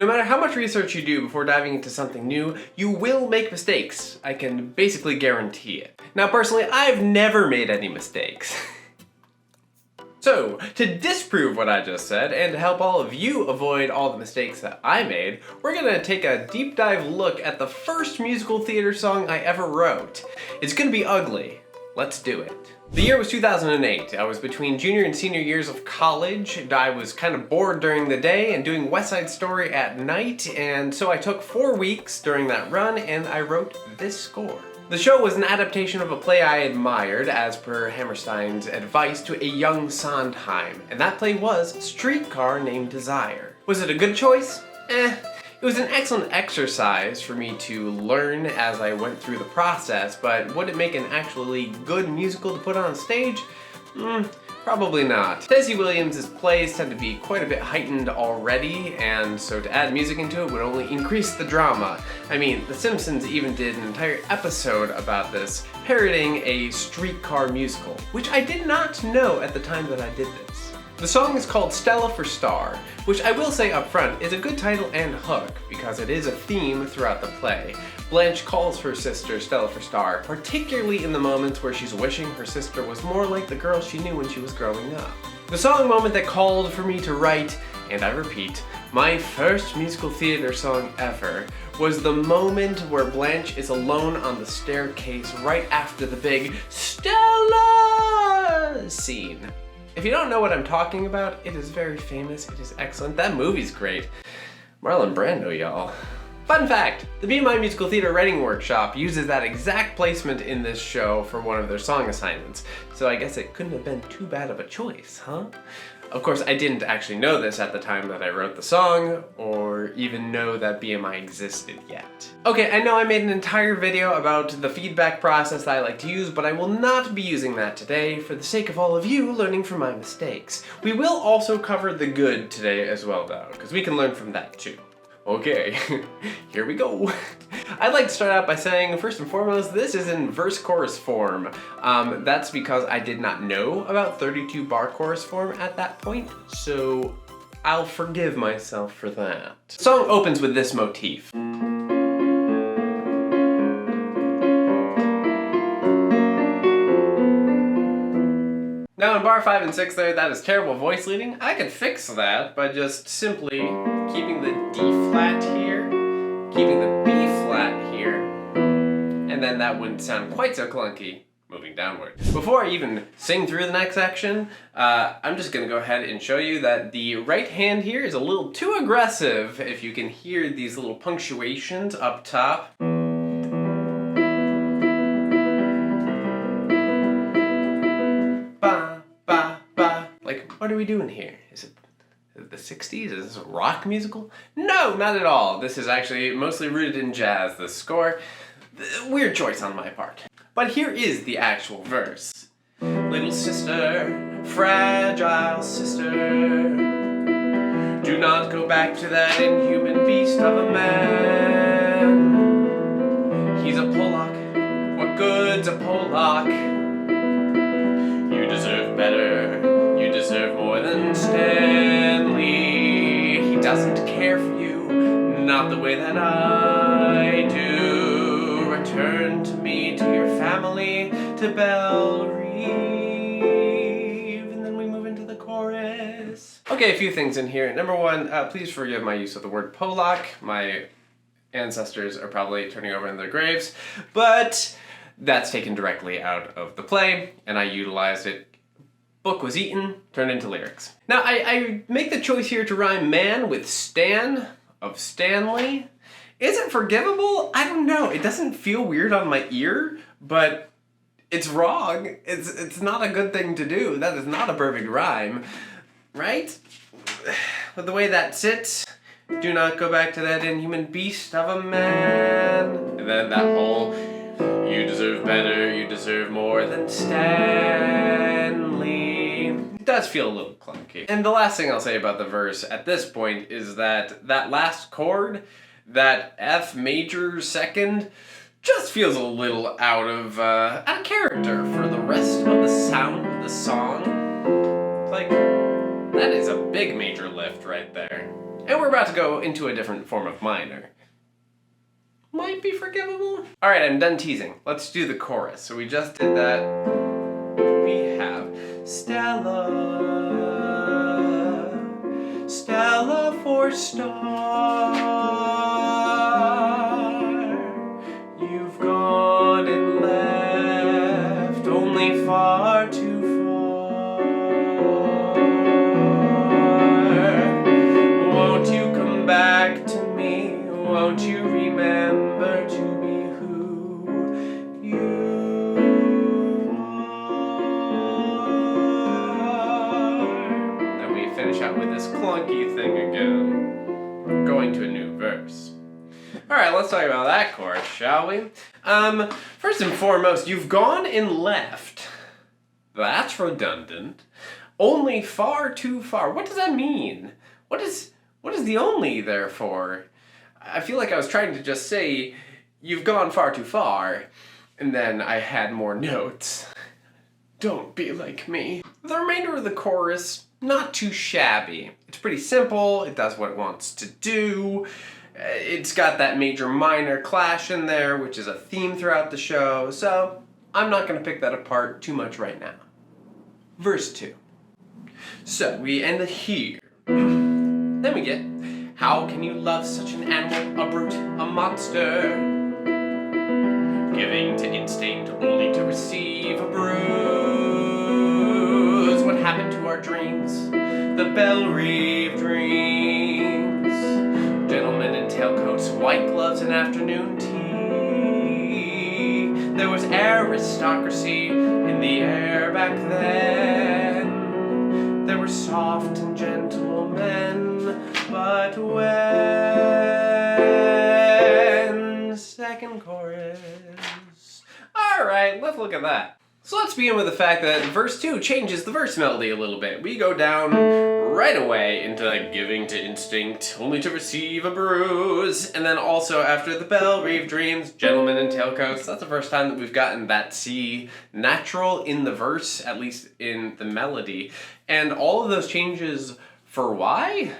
No matter how much research you do before diving into something new, you will make mistakes. I can basically guarantee it. Now personally, I've never made any mistakes. So, to disprove what I just said, and to help all of you avoid all the mistakes that I made, we're gonna take a deep dive look at the first musical theater song I ever wrote. It's gonna be ugly. Let's do it. The year was 2008. I was between junior and senior years of college. I was kind of bored during the day and doing West Side Story at night, and so I took 4 weeks during that run and I wrote this score. The show was an adaptation of a play I admired, as per Hammerstein's advice to a young Sondheim, and that play was A Streetcar Named Desire. Was it a good choice? It was an excellent exercise for me to learn as I went through the process, but would it make an actually good musical to put on stage? Probably not. Tennessee Williams' plays tend to be quite a bit heightened already, and so to add music into it would only increase the drama. I mean, The Simpsons even did an entire episode about this, parodying a streetcar musical, which I did not know at the time that I did this. The song is called Stella for Star, which I will say up front is a good title and hook because it is a theme throughout the play. Blanche calls her sister Stella for Star, particularly in the moments where she's wishing her sister was more like the girl she knew when she was growing up. The song moment that called for me to write, and I repeat, my first musical theater song ever, was the moment where Blanche is alone on the staircase right after the big Stella scene. If you don't know what I'm talking about, it is very famous, it is excellent. That movie's great. Marlon Brando, y'all. Fun fact, the BMI Musical Theater Writing Workshop uses that exact placement in this show for one of their song assignments, so I guess it couldn't have been too bad of a choice, huh? Of course, I didn't actually know this at the time that I wrote the song, or even know that BMI existed yet. Okay, I know I made an entire video about the feedback process that I like to use, but I will not be using that today for the sake of all of you learning from my mistakes. We will also cover the good today as well though, because we can learn from that too. Okay, here we go. I'd like to start out by saying, first and foremost, this is in verse-chorus form. That's because I did not know about 32-bar chorus form at that point, so I'll forgive myself for that. The song opens with this motif. Now in bar 5 and 6 there, that is terrible voice leading. I could fix that by just simply keeping the D flat here, keeping the B flat here, and then that wouldn't sound quite so clunky moving downward. Before I even sing through the next section, I'm just gonna go ahead and show you that the right hand here is a little too aggressive if you can hear these little punctuations up top. What are we doing here? Is it the 60s? Is this a rock musical? No, not at all. This is actually mostly rooted in jazz, this score. Weird choice on my part. But here is the actual verse. Little sister, fragile sister, do not go back to that inhuman beast of a man. He's a Pollock. What good's a Pollock? You deserve better. You deserve more than Stanley. He doesn't care for you, not the way that I do. Return to me, to your family, to Belle Reeve. And then we move into the chorus. Okay, a few things in here. Number one, please forgive my use of the word Pollock. My ancestors are probably turning over in their graves, but that's taken directly out of the play, and I utilized it. Book was eaten, turned into lyrics. Now, I make the choice here to rhyme man with Stan of Stanley. Is it forgivable? I don't know. It doesn't feel weird on my ear, but it's wrong. It's not a good thing to do. That is not a perfect rhyme, right? With the way that sits, do not go back to that inhuman beast of a man. And then that whole, you deserve better, you deserve more than Stanley. It does feel a little clunky. And the last thing I'll say about the verse at this point is that last chord, that F major second, just feels a little out of character for the rest of the sound of the song. It's like, that is a big major lift right there. And we're about to go into a different form of minor. Might be forgivable. All right, I'm done teasing. Let's do the chorus. So we just did that. We have Stella, Stella for star. You've gone and left only far too far. Won't you come back to me? Won't you remember to be who you are? Then we finish out with this clunky thing again, going to a new verse. Alright, let's talk about that chorus, shall we? First and foremost, you've gone and left. That's redundant. Only far too far. What does that mean? What is the only there for? I feel like I was trying to just say, you've gone far too far, and then I had more notes. Don't be like me. The remainder of the chorus, not too shabby. It's pretty simple, it does what it wants to do. It's got that major minor clash in there, which is a theme throughout the show, so I'm not going to pick that apart too much right now. Verse 2. So we end it here. Then we get, how can you love such an animal, a brute, a monster? Giving to instinct only to receive a bruise. What happened to our dreams? The bell-reeved dreams. Gentlemen in tailcoats, white gloves and afternoon tea. There was aristocracy in the air back then. There were soft and gentle men, but when? Second chorus. Alright, let's look at that. So let's begin with the fact that verse 2 changes the verse melody a little bit. We go down right away into giving to instinct, only to receive a bruise. And then also after the bell-reeved dreams, gentlemen in tailcoats. That's the first time that we've gotten that C natural in the verse, at least in the melody. And all of those changes for why?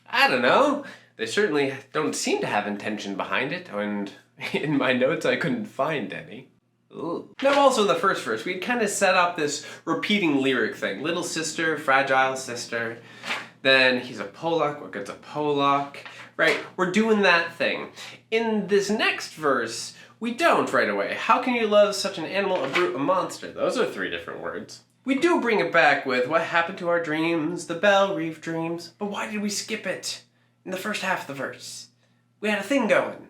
I don't know. They certainly don't seem to have intention behind it, and in my notes I couldn't find any. Ooh. Now also in the first verse, we'd kind of set up this repeating lyric thing. Little sister, fragile sister. Then he's a Polak, what good's a Polak? Right, we're doing that thing. In this next verse, we don't right away. How can you love such an animal, a brute, a monster? Those are 3 different words. We do bring it back with what happened to our dreams, the bell-reeved dreams, but why did we skip it in the first half of the verse? We had a thing going.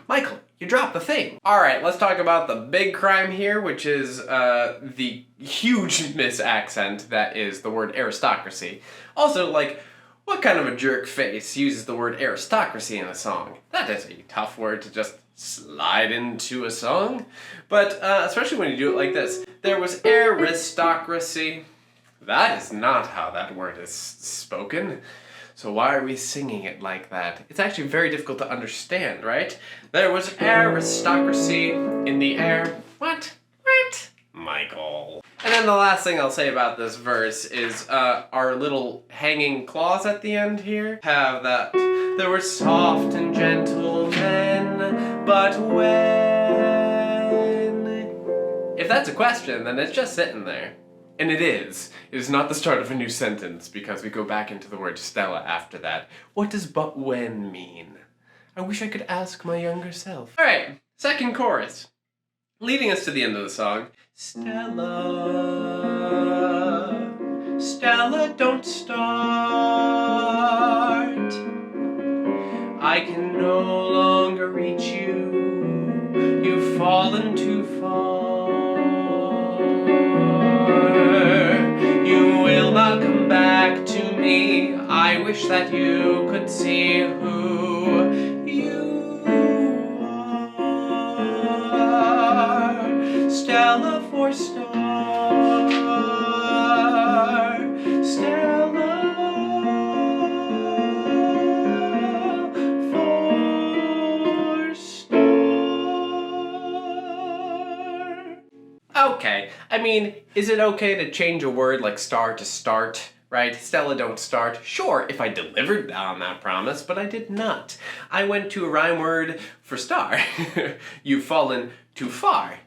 Michael, you dropped the thing. Alright, let's talk about the big crime here, which is the huge misaccent that is the word aristocracy. Also, like, what kind of a jerk face uses the word aristocracy in a song? That is a tough word to just slide into a song. But especially when you do it like this. There was aristocracy. That is not how that word is spoken. So why are we singing it like that? It's actually very difficult to understand, right? There was aristocracy in the air. What? What? Michael. And then the last thing I'll say about this verse is our little hanging clause at the end here. Have that. There were soft and gentle men, but when? If that's a question, then it's just sitting there. And it is. It is not the start of a new sentence, because we go back into the word Stella after that. What does but when mean? I wish I could ask my younger self. Alright, second chorus. Leading us to the end of the song. Stella, Stella, don't start. I can no longer reach you. You've fallen too far. You will not come back to me. I wish that you could see who you are. Stella for star. Stella for star. Okay, I mean, is it okay to change a word like star to start? right? Stella, don't start. Sure, if I delivered on that promise, but I did not. I went to a rhyme word for star. You've fallen too far,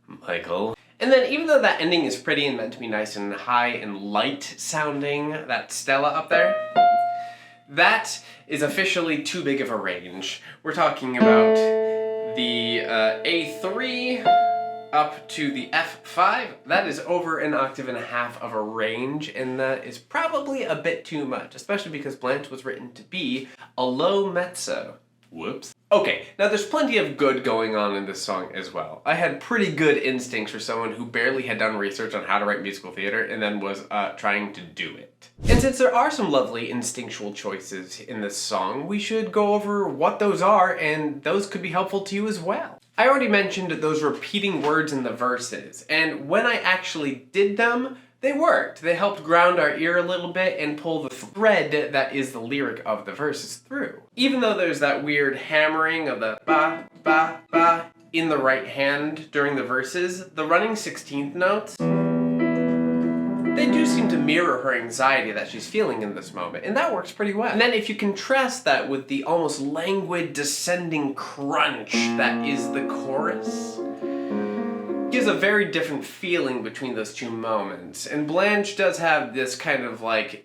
Michael. And then even though that ending is pretty and meant to be nice and high and light sounding, that Stella up there, that is officially too big of a range. We're talking about the A3 up to the F5. That is over an octave and a half of a range, and that is probably a bit too much, especially because Blanche was written to be a low mezzo. Whoops. Okay, now there's plenty of good going on in this song as well. I had pretty good instincts for someone who barely had done research on how to write musical theater and then was trying to do it. And since there are some lovely instinctual choices in this song, we should go over what those are, and those could be helpful to you as well. I already mentioned those repeating words in the verses, and when I actually did them, they worked. They helped ground our ear a little bit and pull the thread that is the lyric of the verses through. Even though there's that weird hammering of the ba, ba, ba in the right hand during the verses, the running 16th notes, they do seem to mirror her anxiety that she's feeling in this moment, and that works pretty well. And then if you contrast that with the almost languid descending crunch that is the chorus, it gives a very different feeling between those two moments. And Blanche does have this kind of like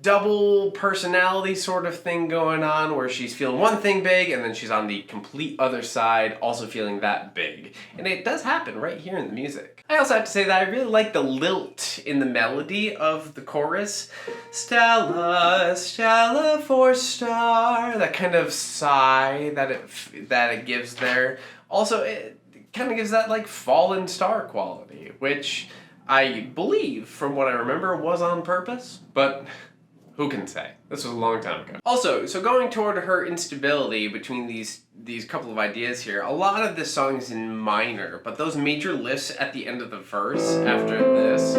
double personality sort of thing going on where she's feeling one thing big and then she's on the complete other side also feeling that big. And it does happen right here in the music. I also have to say that I really like the lilt in the melody of the chorus. Stella, Stella for star. That kind of sigh that it gives there. Also, it kind of gives that like fallen star quality, which I believe, from what I remember, was on purpose, but who can say? This was a long time ago. Also, so going toward her instability between these couple of ideas here, a lot of this song is in minor, but those major lifts at the end of the verse after this,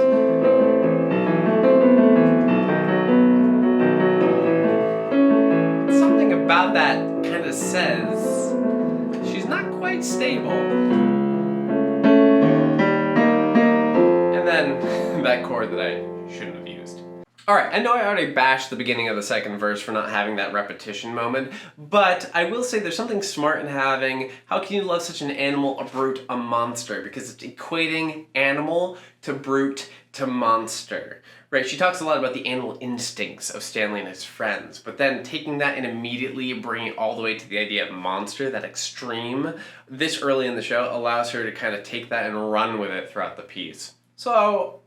something about that kind of says she's not quite stable. And then that chord that I shouldn't have used. Alright, I know I already bashed the beginning of the second verse for not having that repetition moment, but I will say there's something smart in having how can you love such an animal, a brute, a monster, because it's equating animal to brute to monster. Right, she talks a lot about the animal instincts of Stanley and his friends, but then taking that and immediately bringing it all the way to the idea of monster, that extreme, this early in the show allows her to kind of take that and run with it throughout the piece. So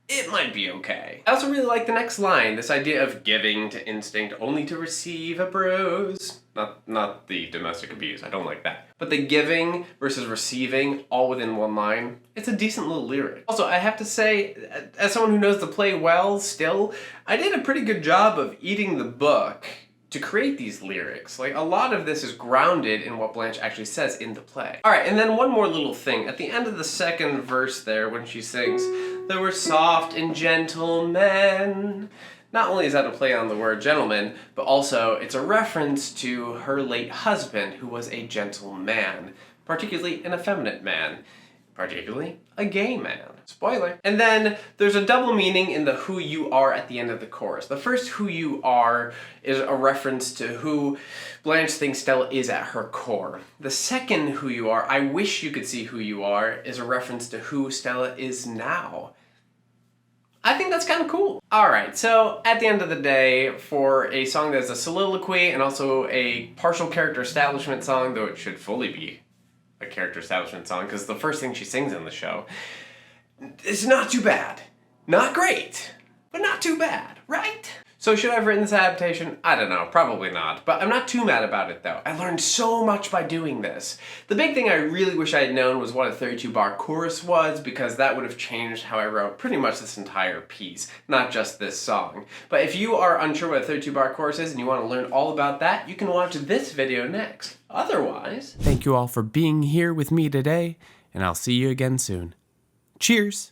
it might be okay. I also really like the next line, this idea of giving to instinct only to receive a bruise. Not the domestic abuse, I don't like that. But the giving versus receiving all within one line, it's a decent little lyric. Also, I have to say, as someone who knows the play well still, I did a pretty good job of eating the book to create these lyrics. Like, a lot of this is grounded in what Blanche actually says in the play. Alright, and then one more little thing. At the end of the second verse there, when she sings, "There were soft and gentle men," not only is that a play on the word gentleman, but also it's a reference to her late husband, who was a gentle man, particularly an effeminate man, particularly a gay man. Spoiler. And then there's a double meaning in the who you are at the end of the chorus. The first who you are is a reference to who Blanche thinks Stella is at her core. The second who you are, I wish you could see who you are, is a reference to who Stella is now. I think that's kind of cool. Alright, so at the end of the day, for a song that's a soliloquy and also a partial character establishment song, though it should fully be a character establishment song, because the first thing she sings in the show, it's not too bad. Not great, but not too bad, right? So should I have written this adaptation? I don't know, probably not. But I'm not too mad about it though. I learned so much by doing this. The big thing I really wish I had known was what a 32-bar chorus was, because that would have changed how I wrote pretty much this entire piece, not just this song. But if you are unsure what a 32-bar chorus is and you want to learn all about that, you can watch this video next. Otherwise, thank you all for being here with me today, and I'll see you again soon. Cheers!